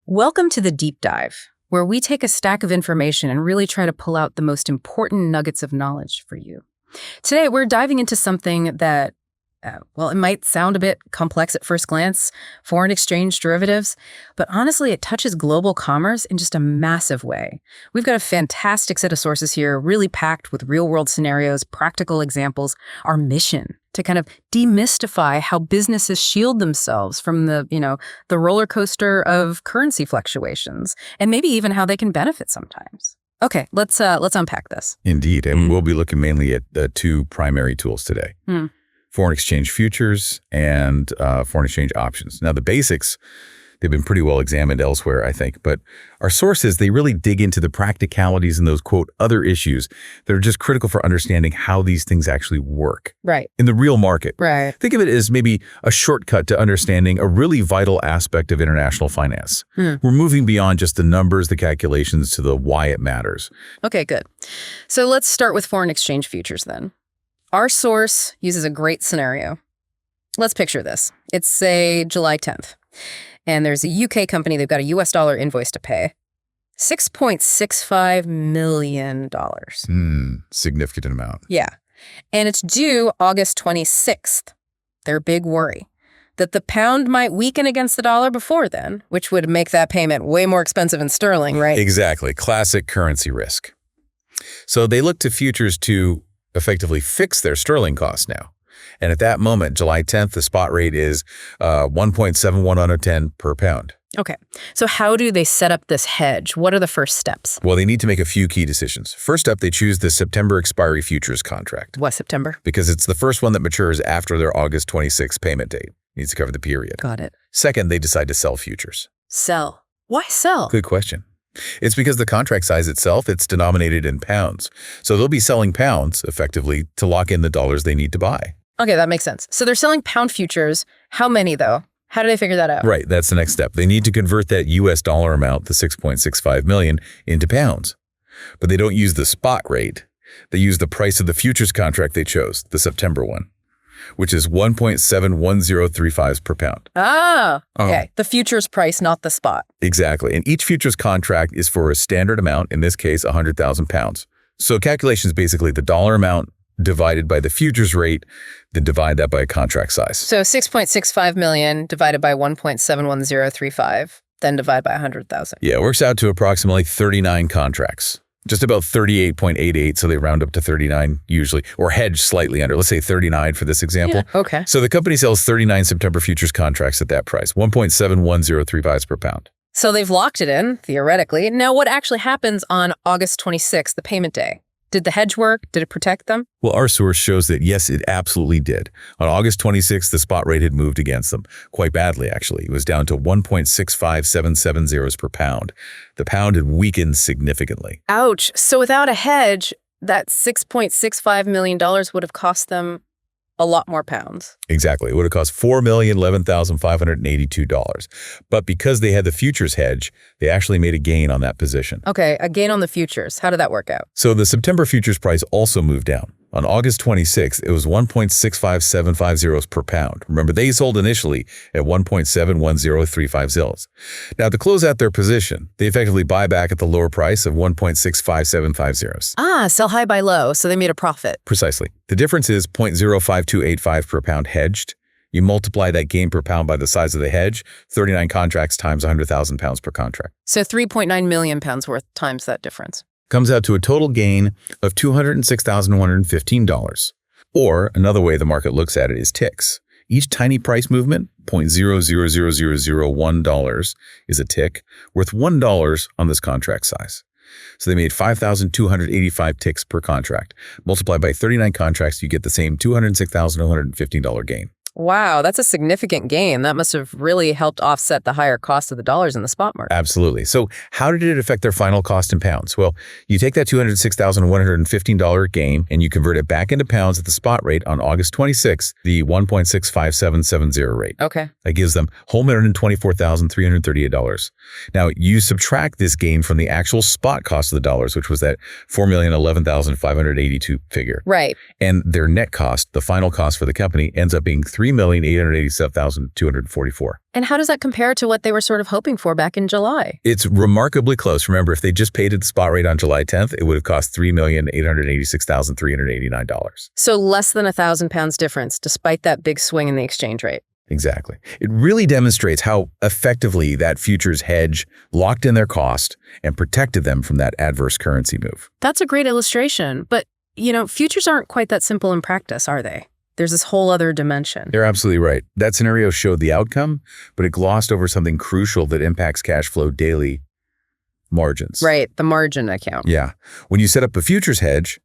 Welcome to the Deep Dive, where we take a stack of information and really try to pull out the most important nuggets of knowledge for you. Today, we're diving into something that, it might sound a bit complex at first glance, foreign exchange derivatives, but honestly, it touches global commerce in just a massive way. We've got a fantastic set of sources here, really packed with real-world scenarios, practical examples, our mission to kind of demystify how businesses shield themselves from the roller coaster of currency fluctuations, and maybe even how they can benefit sometimes. Okay, let's unpack this. Indeed, and we'll be looking mainly at the two primary tools today. Foreign exchange futures and foreign exchange options. Now, the basics, they've been pretty well examined elsewhere, I think, but our sources, they really dig into the practicalities and those, quote, other issues that are just critical for understanding how these things actually work. Right. In the real market. Right. Think of it as maybe a shortcut to understanding a really vital aspect of international finance. We're moving beyond just the numbers, the calculations, to the why it matters. Okay, good. So let's start with foreign exchange futures then. Our source uses a great scenario. Let's picture this. It's, say, July 10th. And there's a UK company, they've got a US dollar invoice to pay. $6.65 million. Significant amount. Yeah. And it's due August 26th. Their big worry. That the pound might weaken against the dollar before then, which would make that payment way more expensive in sterling, right? Exactly. Classic currency risk. So they look to futures to effectively fix their sterling costs now. And at that moment, July 10th, the spot rate is 1.71 on a 10 per pound. Okay. So how do they set up this hedge? What are the first steps? Well, they need to make a few key decisions. First up, they choose the September expiry futures contract. What, September? Because it's the first one that matures after their August 26th payment date. Needs to cover the period. Got it. Second, they decide to sell futures. Sell. Why sell? Good question. It's because the contract size itself, it's denominated in pounds. So they'll be selling pounds, effectively, to lock in the dollars they need to buy. Okay, that makes sense. So they're selling pound futures. How many, though? How do they figure that out? Right, that's the next step. They need to convert that US dollar amount, the 6.65 million, into pounds. But they don't use the spot rate. They use the price of the futures contract they chose, the September one, which is 1.71035 per pound. Ah, okay. The futures price, not the spot. Exactly. And each futures contract is for a standard amount, in this case, 100,000 pounds. So calculation is basically the dollar amount divided by the futures rate, then divide that by a contract size. So 6.65 million divided by 1.71035, then divide by 100,000. Yeah, it works out to approximately 39 contracts. Just about 38.88, so they round up to 39 usually, or hedge slightly under. Let's say 39 for this example. Yeah, okay. So the company sells 39 September futures contracts at that price, 1.71035 per pound. So they've locked it in, theoretically. Now, what actually happens on August 26th, the payment day? Did the hedge work? Did it protect them? Well, our source shows that, yes, it absolutely did. On August 26th, the spot rate had moved against them, quite badly, actually. It was down to 1.65770 zeros per pound. The pound had weakened significantly. Ouch. So without a hedge, that $6.65 million would have cost them a lot more pounds. Exactly. It would have cost $4,011,582. But because they had the futures hedge, they actually made a gain on that position. Okay, a gain on the futures. How did that work out? So the September futures price also moved down. On August 26th, it was 1.65750 zeros per pound. Remember, they sold initially at 1.71035 zeros. Now, to close out their position, they effectively buy back at the lower price of 1.65750 zeros. Ah, sell high, buy low, so they made a profit. Precisely. The difference is 0.05285 per pound hedged. You multiply that gain per pound by the size of the hedge, 39 contracts times 100,000 pounds per contract. So 3.9 million pounds worth times that difference. Comes out to a total gain of $206,115. Or another way the market looks at it is ticks. Each tiny price movement, $0.000001, is a tick, worth $1 on this contract size. So they made 5,285 ticks per contract. Multiplied by 39 contracts, you get the same $206,115 gain. Wow, that's a significant gain. That must have really helped offset the higher cost of the dollars in the spot market. Absolutely. So how did it affect their final cost in pounds? Well, you take that $206,115 gain and you convert it back into pounds at the spot rate on August 26th, the 1.65770 rate. Okay. That gives them whole $124,338. Now, you subtract this gain from the actual spot cost of the dollars, which was that $4,011,582 figure. Right. And their net cost, the final cost for the company, ends up being $3,887,244. And how does that compare to what they were sort of hoping for back in July? It's remarkably close. Remember, if they just paid at the spot rate on July 10th, it would have cost $3,886,389. So less than £1,000 difference, despite that big swing in the exchange rate. Exactly. It really demonstrates how effectively that futures hedge locked in their cost and protected them from that adverse currency move. That's a great illustration. But, futures aren't quite that simple in practice, are they? There's this whole other dimension. You're absolutely right. That scenario showed the outcome, but it glossed over something crucial that impacts cash flow daily: margins. Right, the margin account. Yeah. When you set up a futures hedge,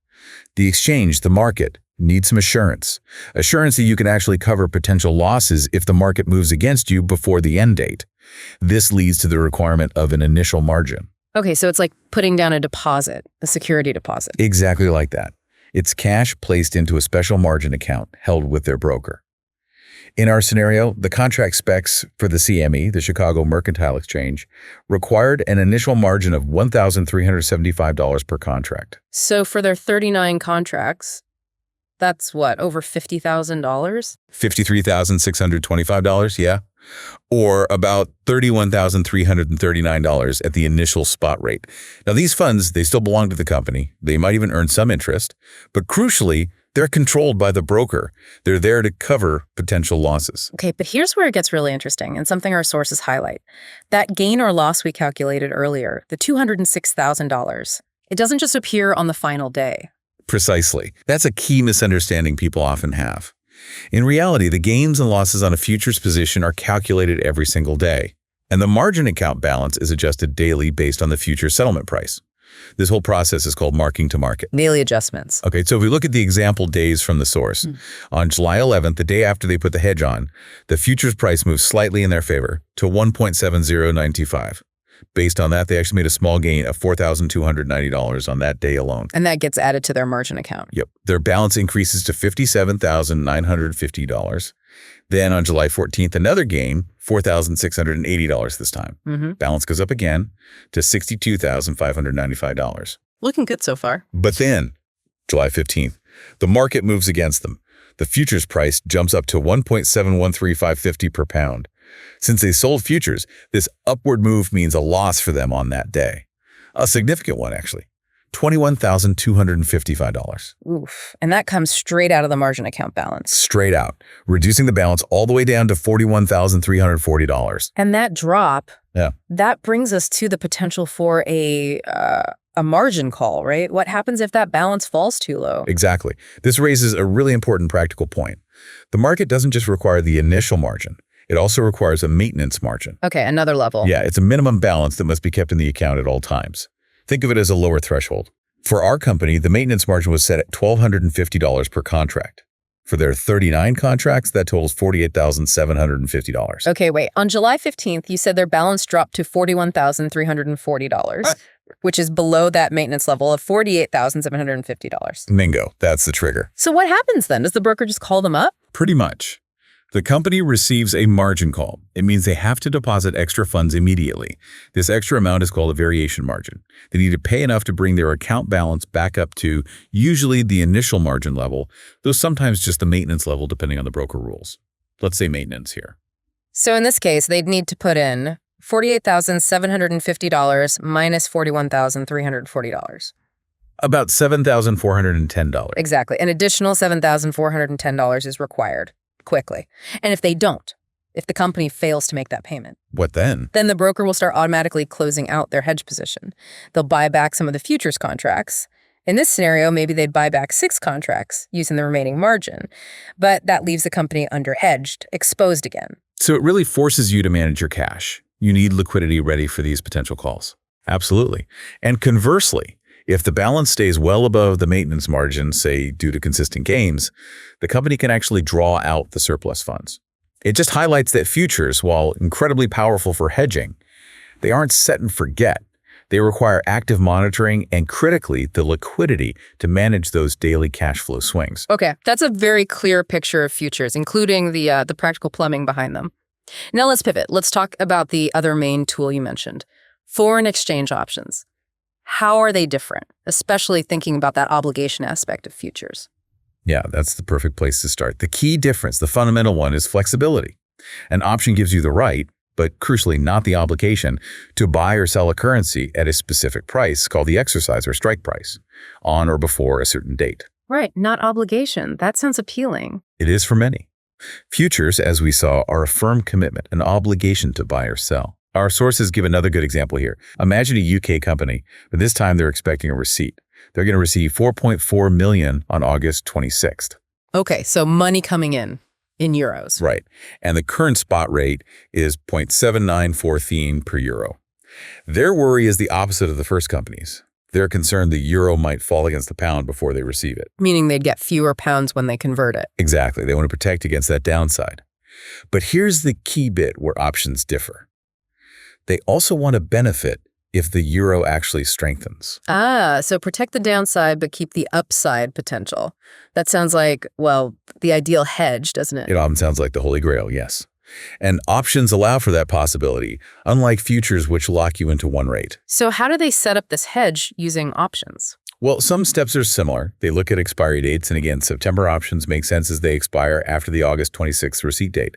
the exchange, the market, needs some assurance that you can actually cover potential losses if the market moves against you before the end date. This leads to the requirement of an initial margin. Okay, so it's like putting down a deposit, a security deposit. Exactly like that. It's cash placed into a special margin account held with their broker. In our scenario, the contract specs for the CME, the Chicago Mercantile Exchange, required an initial margin of $1,375 per contract. So for their 39 contracts, that's what, over $50,000? $53,625, yeah. Or about $31,339 at the initial spot rate. Now, these funds, they still belong to the company. They might even earn some interest. But crucially, they're controlled by the broker. They're there to cover potential losses. Okay, but here's where it gets really interesting, and something our sources highlight. That gain or loss we calculated earlier, the $206,000, it doesn't just appear on the final day. Precisely. That's a key misunderstanding people often have. In reality, the gains and losses on a futures position are calculated every single day, and the margin account balance is adjusted daily based on the future settlement price. This whole process is called marking to market. Daily adjustments. Okay, so if we look at the example days from the source, on July 11th, the day after they put the hedge on, the futures price moves slightly in their favor to 1.70925. Based on that, they actually made a small gain of $4,290 on that day alone. And that gets added to their margin account. Yep. Their balance increases to $57,950. Then on July 14th, another gain, $4,680 this time. Balance goes up again to $62,595. Looking good so far. But then, July 15th, the market moves against them. The futures price jumps up to 1.713550 per pound. Since they sold futures, this upward move means a loss for them on that day. A significant one, actually. $21,255. Oof. And that comes straight out of the margin account balance. Straight out, reducing the balance all the way down to $41,340. And that drop, that brings us to the potential for a margin call, right? What happens if that balance falls too low? Exactly. This raises a really important practical point. The market doesn't just require the initial margin. It also requires a maintenance margin. Okay, another level. Yeah, it's a minimum balance that must be kept in the account at all times. Think of it as a lower threshold. For our company, the maintenance margin was set at $1,250 per contract. For their 39 contracts, that totals $48,750. Okay, wait. On July 15th, you said their balance dropped to $41,340, which is below that maintenance level of $48,750. Mingo. That's the trigger. So what happens then? Does the broker just call them up? Pretty much. The company receives a margin call. It means they have to deposit extra funds immediately. This extra amount is called a variation margin. They need to pay enough to bring their account balance back up to usually the initial margin level, though sometimes just the maintenance level depending on the broker rules. Let's say maintenance here. So in this case, they'd need to put in $48,750 minus $41,340. About $7,410. Exactly. An additional $7,410 is required. Quickly. And if they don't, if the company fails to make that payment, what then? Then the broker will start automatically closing out their hedge position. They'll buy back some of the futures contracts. In this scenario, maybe they'd buy back 6 contracts using the remaining margin, but that leaves the company under-hedged, exposed again. So it really forces you to manage your cash. You need liquidity ready for these potential calls. Absolutely. And conversely, if the balance stays well above the maintenance margin, say due to consistent gains, the company can actually draw out the surplus funds. It just highlights that futures, while incredibly powerful for hedging, they aren't set and forget. They require active monitoring and, critically, the liquidity to manage those daily cash flow swings. Okay, that's a very clear picture of futures, including the practical plumbing behind them. Now let's pivot. Let's talk about the other main tool you mentioned, foreign exchange options. How are they different, especially thinking about that obligation aspect of futures? Yeah, that's the perfect place to start. The key difference, the fundamental one, is flexibility. An option gives you the right, but crucially not the obligation, to buy or sell a currency at a specific price called the exercise or strike price on or before a certain date. Right, not obligation. That sounds appealing. It is for many. Futures, as we saw, are a firm commitment, an obligation to buy or sell. Our sources give another good example here. Imagine a UK company, but this time they're expecting a receipt. They're going to receive $4.4 million on August 26th. Okay, so money coming in euros. Right. And the current spot rate is 0.794 per euro. Their worry is the opposite of the first company's. They're concerned the euro might fall against the pound before they receive it. Meaning they'd get fewer pounds when they convert it. Exactly. They want to protect against that downside. But here's the key bit where options differ. They also want to benefit if the euro actually strengthens. So protect the downside, but keep the upside potential. That sounds like, well, the ideal hedge, doesn't it? It often sounds like the Holy Grail, yes. And options allow for that possibility, unlike futures which lock you into one rate. So how do they set up this hedge using options? Well, some steps are similar. They look at expiry dates, and again, September options make sense as they expire after the August 26th receipt date.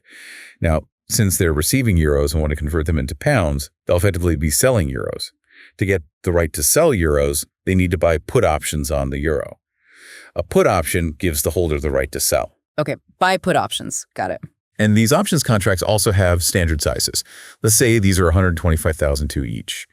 Now, since they're receiving euros and want to convert them into pounds, they'll effectively be selling euros. To get the right to sell euros, they need to buy put options on the euro. A put option gives the holder the right to sell. Okay, buy put options. Got it. And these options contracts also have standard sizes. Let's say these are 125,002 each.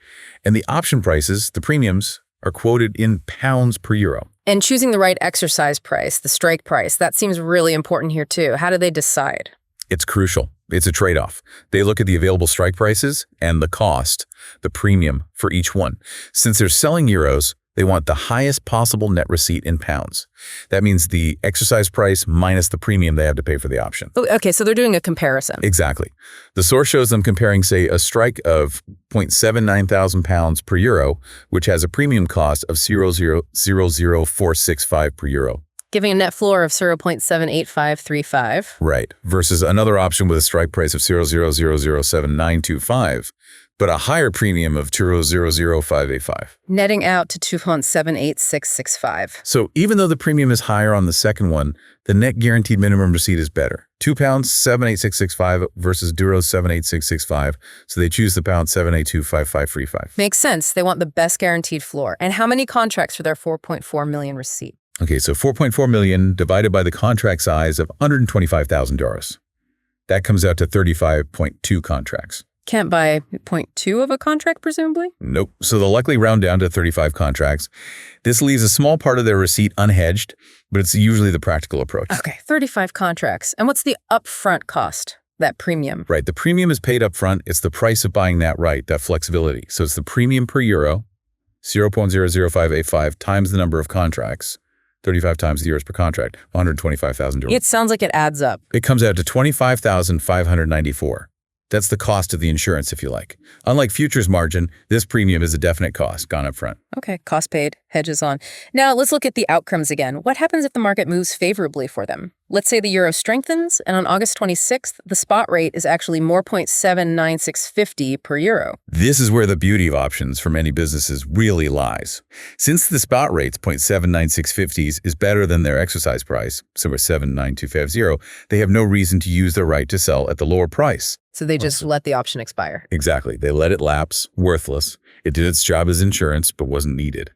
And the option prices, the premiums, are quoted in pounds per euro. And choosing the right exercise price, the strike price, that seems really important here too. How do they decide? It's crucial. It's a trade-off. They look at the available strike prices and the cost, the premium for each one. Since they're selling euros, they want the highest possible net receipt in pounds. That means the exercise price minus the premium they have to pay for the option. Okay, so they're doing a comparison. Exactly. The source shows them comparing, say, a strike of 0.79 thousand pounds per euro, which has a premium cost of 0.00465 per euro. Giving a net floor of 0.78535. Right, versus another option with a strike price of 0.0007925, but a higher premium of 0.00585. Netting out to 2.78665. So even though the premium is higher on the second one, the net guaranteed minimum receipt is better. £2.78665 versus Duro 78665. So they choose the pound 7825535. Makes sense. They want the best guaranteed floor. And how many contracts for their 4.4 million receipt? Okay, so 4.4 million divided by the contract size of $125,000. That comes out to 35.2 contracts. Can't buy 0.2 of a contract, presumably? Nope. So they'll likely round down to 35 contracts. This leaves a small part of their receipt unhedged, but it's usually the practical approach. Okay, 35 contracts. And what's the upfront cost, that premium? Right. The premium is paid upfront. It's the price of buying that right, that flexibility. So it's the premium per euro, 0.00585 times the number of contracts. 35 times the euros per contract, 125,000 euros. It sounds like it adds up. It comes out to 25,594. That's the cost of the insurance, if you like. Unlike futures margin, this premium is a definite cost gone up front. Okay, cost paid, hedges on. Now let's look at the outcomes again. What happens if the market moves favorably for them? Let's say the euro strengthens, and on August 26th, the spot rate is actually more 0.79650 per euro. This is where the beauty of options for many businesses really lies. Since the spot rate's 0.79650s is better than their exercise price, so we're 79250, they have no reason to use their right to sell at the lower price. So they just let the option expire. Exactly. They let it lapse, worthless. It did its job as insurance, but wasn't needed.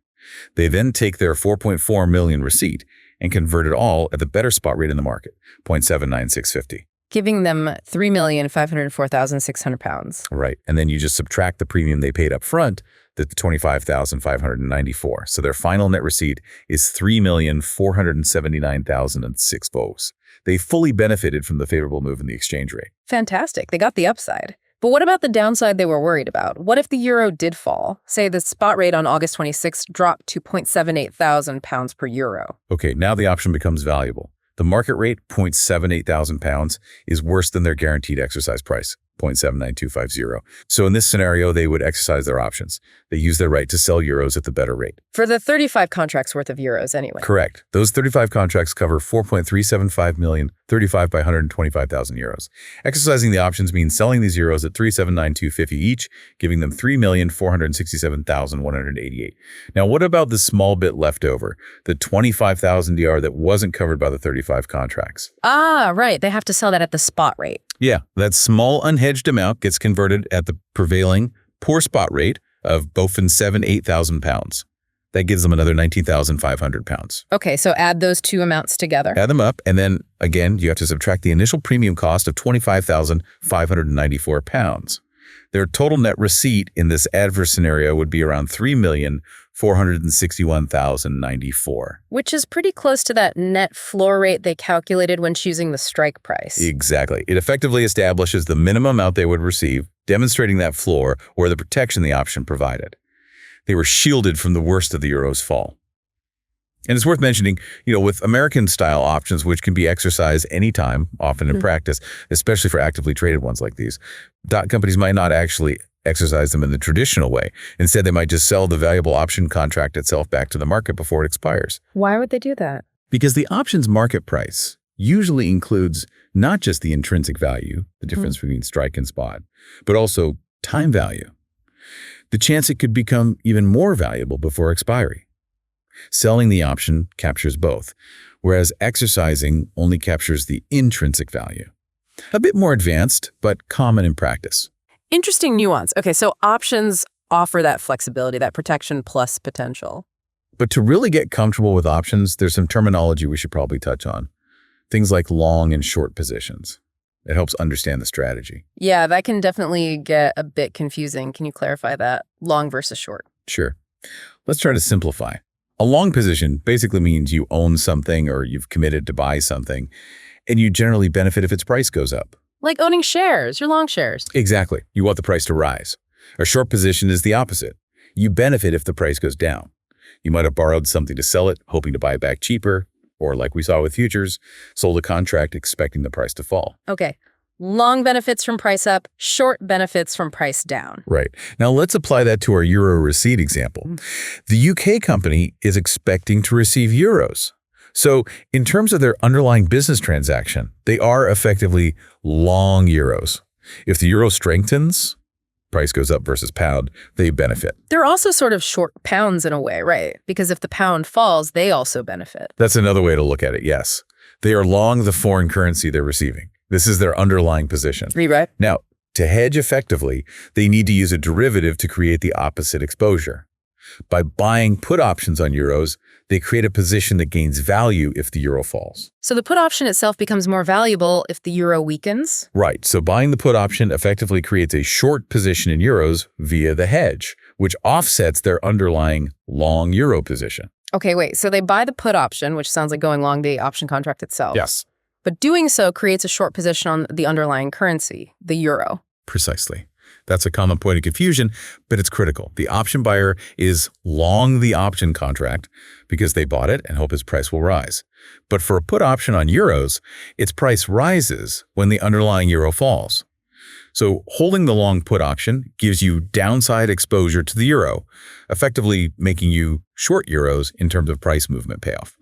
They then take their 4.4 million receipt and convert it all at the better spot rate in the market, 0.79650. Giving them £3,504,600. Right. And then you just subtract the premium they paid up front, the 25,594. So their final net receipt is 3,479,006 votes. They fully benefited from the favorable move in the exchange rate. Fantastic. They got the upside. But what about the downside they were worried about? What if the euro did fall? Say the spot rate on August 26th dropped to 0.78 thousand pounds per euro. Okay, now the option becomes valuable. The market rate, 0.78 thousand pounds, is worse than their guaranteed exercise price. 0.79250. So in this scenario, they would exercise their options. They use their right to sell euros at the better rate. For the 35 contracts worth of euros anyway. Correct. Those 35 contracts cover 4.375 million, 35 by 125,000 euros. Exercising the options means selling these euros at 3,792.50 each, giving them 3,467,188. Now, what about the small bit left over, the 25,000 DR that wasn't covered by the 35 contracts? Ah, right. They have to sell that at the spot rate. Yeah, that small unhedged amount gets converted at the prevailing poor spot rate of BOFIN 8,000 pounds. That gives them another 19,500 pounds. Okay, so add those two amounts together. Add them up, and then, again, you have to subtract the initial premium cost of 25,594 pounds. Their total net receipt in this adverse scenario would be around 3,461,094. Which is pretty close to that net floor rate they calculated when choosing the strike price. Exactly. It effectively establishes the minimum amount they would receive, demonstrating that floor or the protection the option provided. They were shielded from the worst of the euro's fall. And it's worth mentioning, with American-style options, which can be exercised anytime, often in practice, especially for actively traded ones like these, companies might not actually exercise them in the traditional way. Instead, they might just sell the valuable option contract itself back to the market before it expires. Why would they do that? Because the options market price usually includes not just the intrinsic value, the difference between strike and spot, but also time value. The chance it could become even more valuable before expiry. Selling the option captures both, whereas exercising only captures the intrinsic value. A bit more advanced, but common in practice. Interesting nuance. Okay, so options offer that flexibility, that protection plus potential. But to really get comfortable with options, there's some terminology we should probably touch on. Things like long and short positions. It helps understand the strategy. Yeah, that can definitely get a bit confusing. Can you clarify that? Long versus short. Sure. Let's try to simplify. A long position basically means you own something or you've committed to buy something, and you generally benefit if its price goes up. Like owning shares, your long shares. Exactly. You want the price to rise. A short position is the opposite. You benefit if the price goes down. You might have borrowed something to sell it, hoping to buy it back cheaper, or like we saw with futures, sold a contract expecting the price to fall. Okay. Long benefits from price up, short benefits from price down. Right. Now let's apply that to our euro receipt example. The UK company is expecting to receive euros. So in terms of their underlying business transaction, they are effectively long euros. If the euro strengthens, price goes up versus pound, they benefit. They're also sort of short pounds in a way, right? Because if the pound falls, they also benefit. That's another way to look at it, yes. They are long the foreign currency they're receiving. This is their underlying position. Right. Now, to hedge effectively, they need to use a derivative to create the opposite exposure. By buying put options on euros, they create a position that gains value if the euro falls. So the put option itself becomes more valuable if the euro weakens? Right. So buying the put option effectively creates a short position in euros via the hedge, which offsets their underlying long euro position. Okay, wait. So they buy the put option, which sounds like going long the option contract itself. Yes. But doing so creates a short position on the underlying currency, the euro. Precisely. That's a common point of confusion, but it's critical. The option buyer is long the option contract because they bought it and hope its price will rise. But for a put option on euros, its price rises when the underlying euro falls. So holding the long put option gives you downside exposure to the euro, effectively making you short euros in terms of price movement payoff.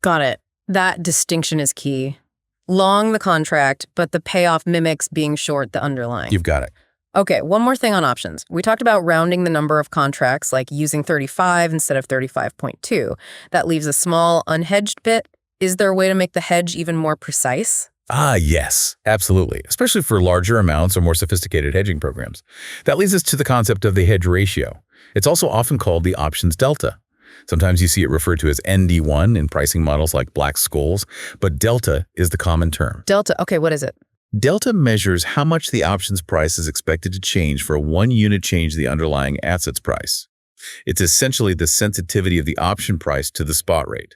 Got it. That distinction is key. Long the contract, but the payoff mimics being short the underlying. You've got it. Okay, one more thing on options. We talked about rounding the number of contracts, like using 35 instead of 35.2. That leaves a small unhedged bit. Is there a way to make the hedge even more precise? Yes, absolutely, especially for larger amounts or more sophisticated hedging programs. That leads us to the concept of the hedge ratio. It's also often called the options delta. Sometimes you see it referred to as ND1 in pricing models like Black-Scholes, but delta is the common term. Delta, okay, what is it? Delta measures how much the options price is expected to change for a 1 unit change in the underlying asset's price. It's essentially the sensitivity of the option price to the spot rate.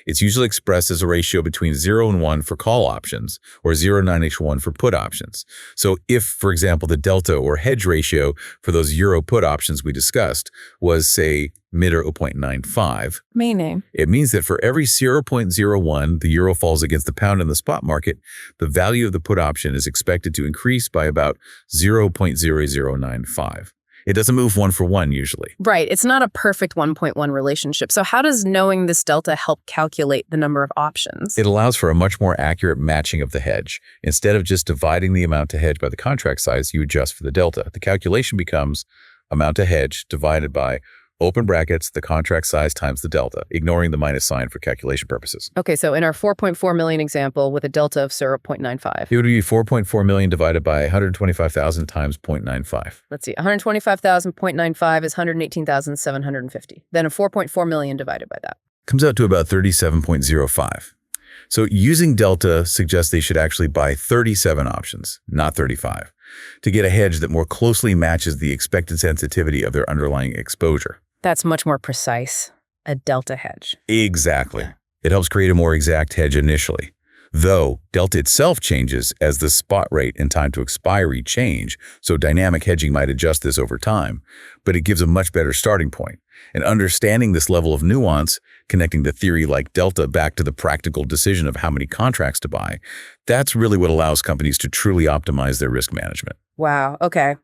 It's usually expressed as a ratio between 0 and 1 for call options or 0.9-1 for put options. So if, for example, the delta or hedge ratio for those euro put options we discussed was, say, mid or 0.95, meaning it means that for every 0.01 the euro falls against the pound in the spot market, the value of the put option is expected to increase by about 0.0095. It doesn't move 1 for 1 usually. Right. It's not a perfect 1.1 relationship. So how does knowing this delta help calculate the number of options? It allows for a much more accurate matching of the hedge. Instead of just dividing the amount to hedge by the contract size, you adjust for the delta. The calculation becomes amount to hedge divided by open brackets, the contract size times the delta, ignoring the minus sign for calculation purposes. Okay, so in our 4.4 million example with a delta of 0.95. It would be 4.4 million divided by 125,000 times 0.95. Let's see, 125,000.95 is 118,750. Then a 4.4 million divided by that. Comes out to about 37.05. So using delta suggests they should actually buy 37 options, not 35, to get a hedge that more closely matches the expected sensitivity of their underlying exposure. That's much more precise. A delta hedge. Exactly. It helps create a more exact hedge initially. Though delta itself changes as the spot rate and time to expiry change, so dynamic hedging might adjust this over time, but it gives a much better starting point. And understanding this level of nuance, connecting the theory like delta back to the practical decision of how many contracts to buy, that's really what allows companies to truly optimize their risk management. Wow. Okay.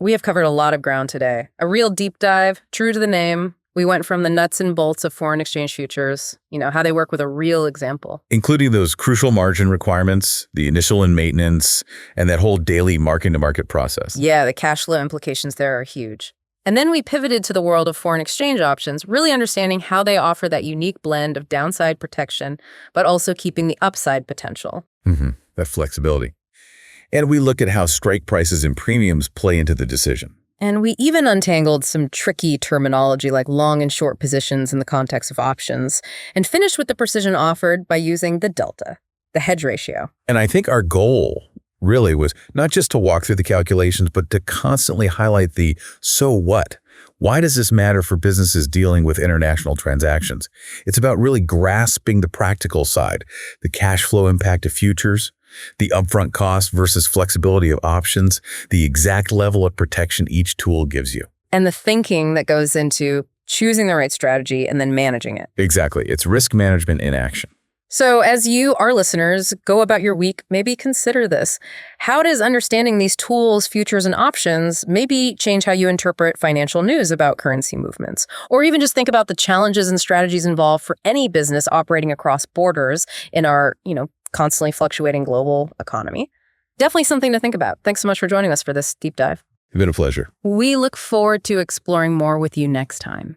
We have covered a lot of ground today. A real deep dive, true to the name. We went from the nuts and bolts of foreign exchange futures, how they work with a real example. Including those crucial margin requirements, the initial and maintenance, and that whole daily market-to-market process. Yeah, the cash flow implications there are huge. And then we pivoted to the world of foreign exchange options, really understanding how they offer that unique blend of downside protection, but also keeping the upside potential. That flexibility. And we look at how strike prices and premiums play into the decision. And we even untangled some tricky terminology like long and short positions in the context of options, and finished with the precision offered by using the delta, the hedge ratio. And I think our goal really was not just to walk through the calculations, but to constantly highlight the so what. Why does this matter for businesses dealing with international transactions? It's about really grasping the practical side, the cash flow impact of futures, the upfront cost versus flexibility of options, the exact level of protection each tool gives you. And the thinking that goes into choosing the right strategy and then managing it. Exactly. It's risk management in action. So as you, our listeners, go about your week, maybe consider this. How does understanding these tools, futures, and options maybe change how you interpret financial news about currency movements? Or even just think about the challenges and strategies involved for any business operating across borders in our, constantly fluctuating global economy. Definitely something to think about. Thanks so much for joining us for this deep dive. It's been a pleasure. We look forward to exploring more with you next time.